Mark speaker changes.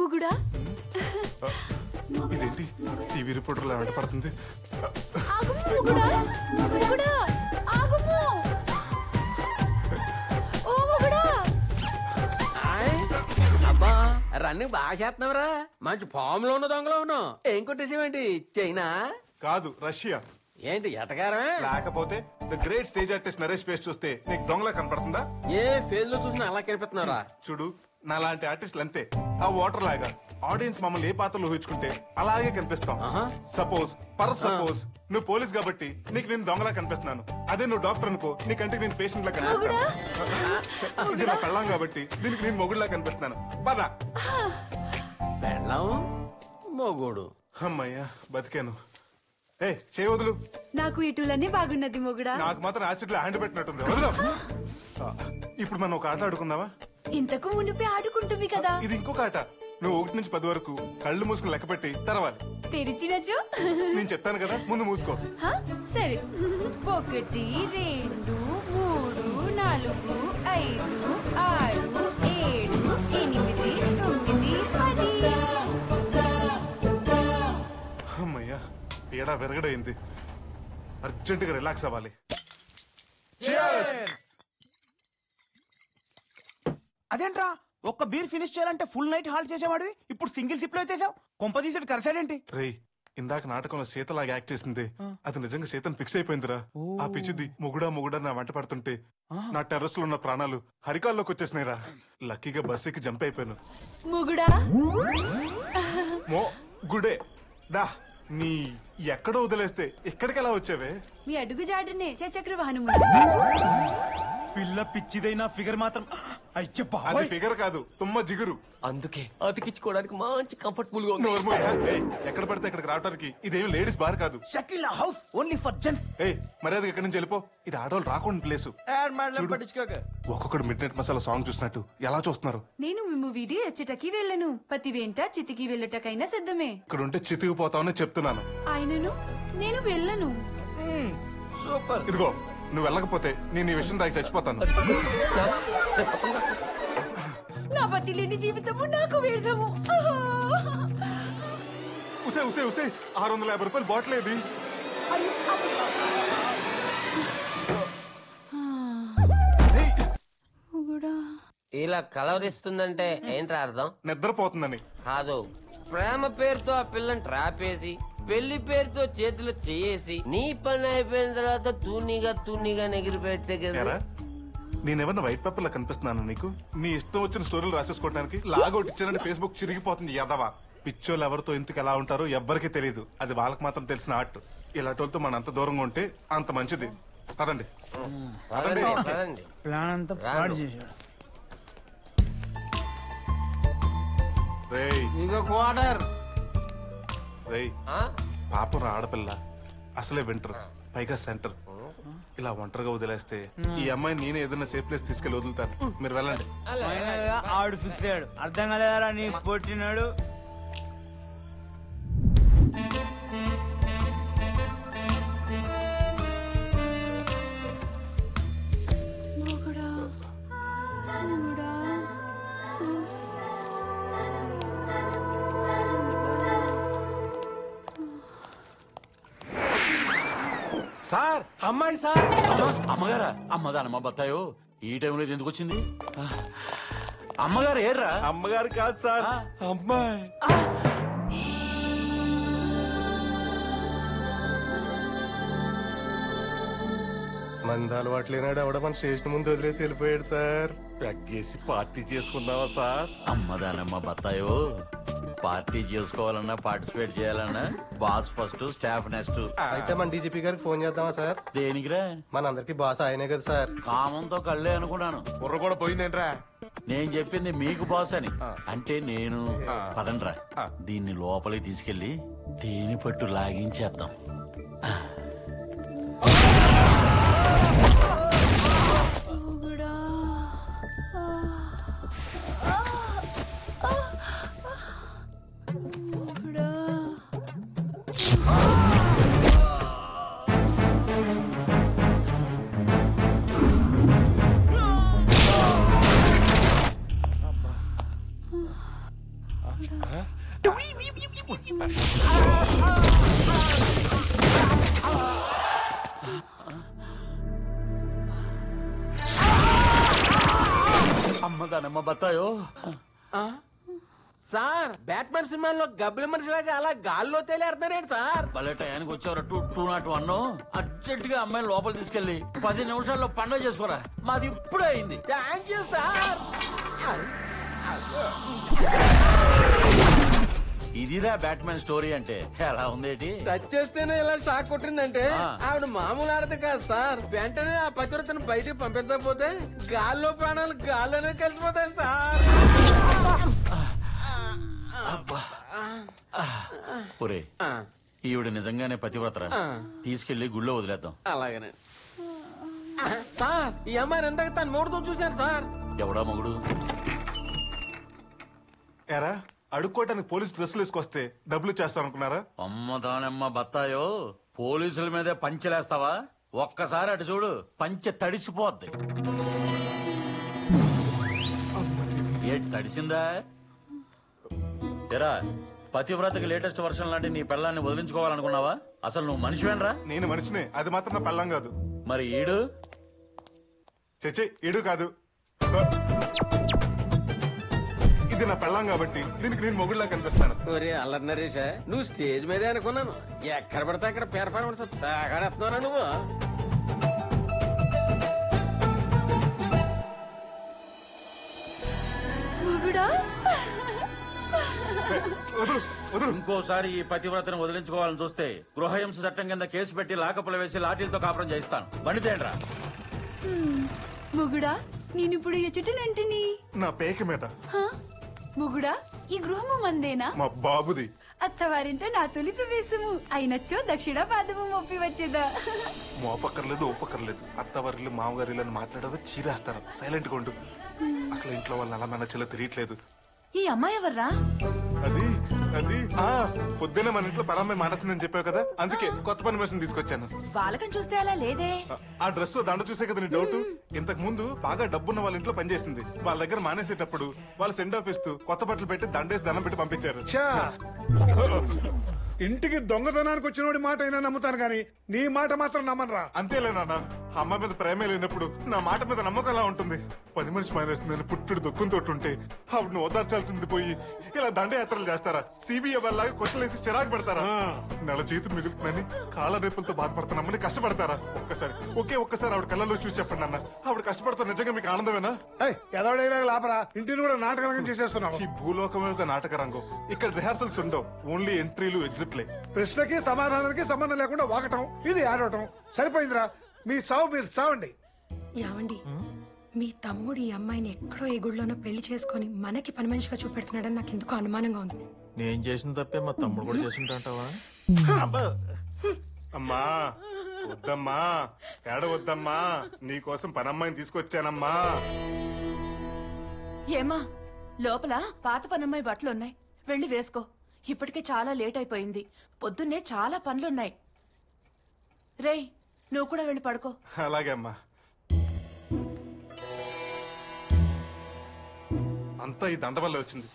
Speaker 1: మొగుడా
Speaker 2: ఇదేంటి టీవీ రిపోర్టర్లా వెంట పడుతుంది?
Speaker 3: అబ్బా రన్నింగ్ బాగా చేస్తున్నావురా. మంచి ఫామ్ లో ఉన్న దొంగలో ఉన్నావు. ఏం కొట్టేసేవేంటి? చైనా
Speaker 2: కాదు, రష్యా.
Speaker 3: ఏంటి ఎటకారమే?
Speaker 2: లేకపోతే the great stage artist Naresh face చూస్తే నీకు దొంగలా కనపడుతుందా?
Speaker 3: ఏ ఫేజ్ లో చూసినా అలా కనిపిస్తున్నారా?
Speaker 2: చూడు, నా లాంటి ఆర్టిస్టులు అంతే. ఆ వాటర్ లాగా ఆడియన్స్ మమ్మల్ని ఏ పాత్రలు ఊహించుకుంటే అలాగే కనిపిస్తాం. సపోజ్ నువ్వు పోలీస్ కాబట్టి నీకు నేను దొంగలా కనిపిస్తున్నాను. అదే నువ్వు డాక్టర్ అనుకో, నీ కంటికి నేను పేషెంట్ లా కనిపిస్తాను. ఇది నా పెళ్ళాం కాబట్టి దీనికి నేను మొగుడులా కనిపిస్తున్నాను. పద.
Speaker 3: పెళ్ళాం మొగుడు.
Speaker 2: అమ్మయ్యా, బతికాను. ఏ చేయి వదులు.
Speaker 1: నాకు ఇటులన్నీ బాగున్నది మొగుడా.
Speaker 2: నాకు మాత్రం యాసిడ్ లో హ్యాండ్ పెట్టినట్టుంది. వదులు. ఇప్పుడు మనం ఒక ఆట ఆడుకుందామా?
Speaker 1: ఇంతకు మునిపే ఆడుకుంటుంది కదా.
Speaker 2: ఇది ఇంకొక ఆట. నువ్వు 1 నుంచి 10 వరకు కళ్ళు మూసుకుని లెక్క పెట్టి తెరవాలి.
Speaker 1: తెరిచినచో
Speaker 2: నేను చెప్తాను కదా, ముందు మూసుకో.
Speaker 1: సరే. 1 2 3 4 5 6 7 8 9 10.
Speaker 2: అమ్మయ్యా, ఏడా విరగడైంది. అర్జెంట్ గా రిలాక్స్ అవ్వాలి.
Speaker 4: అదేంట్రా, ఒక్క బీర్ ఫినిష్ చేయాలంటే ఫుల్ నైట్ హాల్ట్ చేసేవాడివి, ఇప్పుడు సింగిల్ సిప్ లో చేసావు. కొంపదీసుడు కరసాడేంటి?
Speaker 2: రేయ్, ఇందాక నాటకంలో సీతలాగా యాక్ట్ చేసింది అది నిజంగా సీతను ఫిక్స్ అయిపోయిందిరా. ఆ పిచ్చిది మొగుడా నా వెంట పడుతుంటే నా టెర్రస్ లో ఉన్న ప్రాణాలు హరికాల్లోకి వచ్చేసినాయిరా. లక్కీగా బస్సుకి జంప్ అయిపోయాను.
Speaker 1: మొగుడా
Speaker 2: గుడే దా. నీ ఎక్కడో వదిలేస్తే ఇక్కడికి ఎలా వచ్చావే?
Speaker 1: మీ అడుగు జాడనే చక్ర వాహనం.
Speaker 4: పిల్ల పిచ్చిదైనా ఫిగర్ మాత్రం
Speaker 2: అది ఫిగర్ కాదు, తుమ్మ జిగురు.
Speaker 3: అందుకే అతికించుకోవడానికి మంచి కంఫర్టబుల్ గా ఉంది.
Speaker 2: ఎక్కడ పడితే ఎక్కడికి రావడానికి ఇదేమి లేడీస్ బార్ కాదు.
Speaker 4: Shakeela house only for gents.
Speaker 2: మర్యాద ఎక్కడి నుంచి వెళ్ళిపో. ఇది ఆడవాళ్ళు రాకుండా ప్లేస్. ఒక్కొక్కడు మిడ్ నైట్ మసాలా సాంగ్ చూసినట్టు ఎలా చూస్తున్నారు.
Speaker 1: నేను మేము వీడి అచ్చటకి వెళ్ళను. పతి వెంట చితికి వెళ్ళటకైనా సిద్ధమే.
Speaker 2: ఇక్కడ ఉంటే చితికిపోతావని చెప్తున్నాను.
Speaker 1: ఆయనను నేను వెళ్ళను.
Speaker 3: సూపర్.
Speaker 2: ఇదిగో, నువ్వు వెళ్ళకపోతే నేను ఈ విషయం దాకా చచ్చిపోతాను.
Speaker 1: నా పతి లేని జీవితము నాకు వ్యర్థము.
Speaker 2: ఉసే 650 రూపాయలు బాటిల్ ఏది?
Speaker 3: ఇలా కలవరిస్తుందంటే ఏంట్రా అర్థం?
Speaker 2: నిద్రపోతుందని
Speaker 3: కాదు, ప్రేమ పేరుతో ఆ పిల్లని ట్రాప్ వేసి పెళ్లి పేరుతో చేతిలో చేసి నీ పని అయిపోయిన తర్వాత తూనీగా ఎగిరిపోతే కదా.
Speaker 2: నేనేమన్నా వైట్ పేపర్ లా కనిపిస్తున్నాను నీకు? నీ ఇష్టం వచ్చిన స్టోరీలు రాసేసుకోవడానికి లాగౌట్ ఇచ్చానంటే ఫేస్బుక్ చిరిగిపోతుంది. ఎదవా పిచ్చోళ్ళు ఎవరితో ఎందుకు ఎలా ఉంటారో ఎవ్వరికీ తెలియదు. అది వాళ్ళకి మాత్రం తెలిసిన ఆర్ట్. ఇలాంటి వాళ్ళతో మన అంత దూరంగా ఉంటే అంత మంచిది. పదండి.
Speaker 4: ప్లాన్ అంతా పాడు చేశాడు.
Speaker 2: రేయ్
Speaker 3: క్వార్టర్.
Speaker 2: రేయ్, పాపం ఆడపిల్ల అసలే వింటర్, పైగా సెంటర్. ఇలా ఒంటరిగా వదిలేస్తే ఈ అమ్మాయిని నేనే ఏదైనా సేఫ్ ప్లేస్ తీసుకెళ్లి వదులుతాను. మీరు వెళ్ళండి.
Speaker 4: ఆడు ఫిక్స్ అయ్యాడు. అర్థం కాలేదారా నీ పొట్టినాడు.
Speaker 5: సార్, అమ్మాయి సార్. అమ్మగారా? అమ్మదానమ్మ బత్తాయో ఈ టైంలో ఎందుకు వచ్చింది? అమ్మగారు ఏర్రా?
Speaker 6: అమ్మగారు కాదు సార్, అమ్మాయి.
Speaker 7: మంది అలవాటు లేనాడు ఎవడ మన స్టేషన్ ముందు వదిలేసి వెళ్ళిపోయాడు సార్.
Speaker 6: పెగ్గేసి పార్టీ చేసుకుందామా సార్?
Speaker 5: అమ్మదానమ్మ బత్తాయో, పార్టీ చేసుకోవాలన్నా పార్టిసిపేట్ చేయాలన్నా బాస్ ఫస్ట్, స్టాఫ్ నెక్స్ట్.
Speaker 7: అయితే మన డీజీపీ గారికి ఫోన్ చేద్దామా సార్?
Speaker 5: దేనికిరా?
Speaker 7: మనందరికి బాస్ ఆయనే కదా సార్.
Speaker 5: కామంతో కళ్ళే అనుకున్నాను.
Speaker 6: బుర్ర కూడా పోయిందేంట్రా?
Speaker 5: నేను చెప్పింది మీకు బాస్ అని. అంటే నేను. పదండ్రా, దీన్ని లోపలికి తీసుకెళ్లి దేని పట్టు లాగించేద్దాం. అమ్మదానమ్మ బత్తాయో.
Speaker 3: సార్ బ్యాట్మెన్ సినిమాలో గబ్బిల మనిషిలాగా అలా గాల్లో తేలేడుతున్నారేంటి సార్?
Speaker 5: భలే టయానికి వచ్చారు. 201 అర్జెంట్ గా అమ్మాయిని లోపల తీసుకెళ్లి 10 నిమిషాల్లో పండుగ చేసుకోరా. మాది ఇప్పుడే అయింది.
Speaker 3: Thank you sir.
Speaker 5: ఇదిరా బ్యాట్మెన్ స్టోరీ అంటే. ఎలా ఉందేటి?
Speaker 3: టచ్ చేస్తేనే ఇలా షాక్ కొట్టిందంటే ఆవిడ మామూలు ఆడదు కాదు సార్. వెంటనే ఆ పతివ్రతను బయటికి పంపించకపోతే గాల్లో ప్రాణాలు గాల్లోనే కలిసిపోతాయి సార్.
Speaker 5: ఒరే, ఈవిడ నిజంగానే పతివ్రతరా. తీసుకెళ్లి గుళ్ళో వదిలేద్దాం.
Speaker 3: అలాగనే సార్. ఈ అమ్మాయిని ఎంతకు తను మూడుతో చూశాను సార్.
Speaker 5: ఎవడా మొగుడు?
Speaker 2: ఎరా అడుక్కోవటానికి పోలీస్ డ్రెస్సులు వేసుకొస్తే డబ్బులు చేస్తారనుకున్నారా?
Speaker 5: అమ్మదానమ్మ బత్తాయో, పోలీసుల మీదే పంచెలేస్తావా? ఒక్కసారి అటు చూడు, పంచె తడిసిపోద్ది. ఏ తడిసిందా? ఎరా, పతివ్రతకి లేటెస్ట్ వర్షన్ లాంటి నీ పెళ్ళాన్ని వదిలించుకోవాలనుకున్నావా? అసలు నువ్వు మనిషివేనరా?
Speaker 2: నేను మనిషినే, అది మాత్రం నా పెళ్ళం కాదు.
Speaker 5: మరి ఈడు?
Speaker 2: చచ్చే, ఈడు కాదు. ఇది నా పెళ్ళం కాబట్టి దీనికి నేను మొగుడులా కనిపిస్తాను.
Speaker 3: ఒరే అల్లరి నరేష్, నువ్వు స్టేజ్ మీదే అనుకున్నాను. ఎక్కడ పడితే అక్కడ పెర్ఫార్మెన్స్ తాగాడేస్తున్నారా నువ్వు?
Speaker 2: వదులు వదులు.
Speaker 5: ఇంకోసారి ఈ పతివ్రతను వదిలించుకోవాలని చూస్తే గృహహింస చట్టం కింద కేసు పెట్టి లాకపులు వేసి లాఠీలతో కాపురం చేయిస్తాను. బండితేండ్రా.
Speaker 1: ముగుడా నేనిప్పుడు ఎచ్చుటనంటిని.
Speaker 2: నా పేక మీద.
Speaker 1: ముగుడా ఈ గృహము మందేనా?
Speaker 2: మా బాబుది.
Speaker 1: అత్తవారింట నా తొలి ప్రవేశము అయినచ్చో దక్షిణ పాదము మొప్పి వచ్చేదా.
Speaker 2: మోపక్కర్లేదు ఓపక్కర్లేదు. అత్తవారిల్లు మామగారిల్లు మాట్లాడగా చీరేస్తారు. సైలెంట్ గా ఉండు. అసలు ఇంట్లో వాళ్ళని అలా మనచ్చలో తెలియట్లేదు.
Speaker 1: ఈ అమ్మాయి ఎవర్రా?
Speaker 2: అది అది పొద్దున్నే మన ఇంట్లో పరమ్మాయి మానేస్తుందని చెప్పావు కదా, అందుకే కొత్త పని మనిషిని తీసుకొచ్చాను.
Speaker 1: బాలకం చూస్తే అలా లేదే.
Speaker 2: ఆ డ్రెస్ దండ చూసే కదా నీ డౌట్. ఇంతకు ముందు బాగా డబ్బున్న వాళ్ళ ఇంట్లో పనిచేసింది. వాళ్ళ దగ్గర మానేసేటప్పుడు వాళ్ళు సెండ్ ఆఫ్ ఇస్తూ కొత్త బట్టలు పెట్టి దండేసి దండం పెట్టి పంపించారు.
Speaker 8: ఇంటికి దొంగతనానికి వచ్చినోడి మాట అయినా నమ్ముతాను గాని నీ మాట మాత్రం నమ్మనరా.
Speaker 2: అంతేలే నాన్న, అమ్మ మీద ప్రేమే లేనప్పుడు నా మాట మీద నమ్మకంలా ఉంటుంది. పని మనిషి మానేస్తుందని పుట్టుడు దుఃఖంతో ఉంటే ఆవిడను ఓదార్చాల్సింది పోయి ఇలా దండయాత్రలు చేస్తారా? సిబిఐ వాళ్ళగా కొట్టలేసి చిరాకు పెడతారా? నెల జీతం మిగులుతుందని కాళ్ళ రేపులతో బాధపడుతున్నామని కష్టపడతారా? ఒక్కసారి ఆవిడ కళ్ళలో చూసి చెప్పండి అన్న, ఆవిడ కష్టపడతా నిజంగా మీకు ఆనందమేనా?
Speaker 8: ఎదవడైనా లాపరా, ఇంటిని కూడా నాటకంగా చేసేస్తున్నావు.
Speaker 2: ఈ భూలోకమే ఒక నాటక రంగం. ఇక్కడ రిహార్సల్స్ ఉండవు, ఓన్లీ ఎంట్రీలు ఎగ్జిట్లే.
Speaker 8: ప్రశ్నకి సమాధానానికి సంబంధం లేకుండా వాగటం, ఇది ఆడటం సరిపోయిందిరా. మీ సావు మీరు సావండి.
Speaker 9: యావండి, మీ తమ్ముడు ఈ అమ్మాయిని ఎక్కడో ఏ గుడిలోనో పెళ్లి చేసుకుని మనకి పని మనిషిగా చూపెడుతున్నాడని నాకు ఎందుకో అనుమానంగా ఉంది.
Speaker 6: నేను చేసిన తప్పే మా తమ్ముడు కూడా చేస్తుంటావా?
Speaker 2: అమ్మా వద్దమ్మా, ఏడవద్దమ్మా, నీకోసం పనమ్మాయిని తీసుకొచ్చానమ్మా.
Speaker 1: ఏమా లోపల పాత పనమ్మాయి బట్టలున్నాయి, వెళ్ళి వేసుకో. ఇప్పటికే చాలా లేట్ అయిపోయింది. పొద్దున్నే చాలా పనులున్నాయి. రేయ్, నువ్వు కూడా వెళ్ళి పడుకో.
Speaker 2: అలాగే అమ్మా. అంతా ఈ దండ వల్ల వచ్చింది.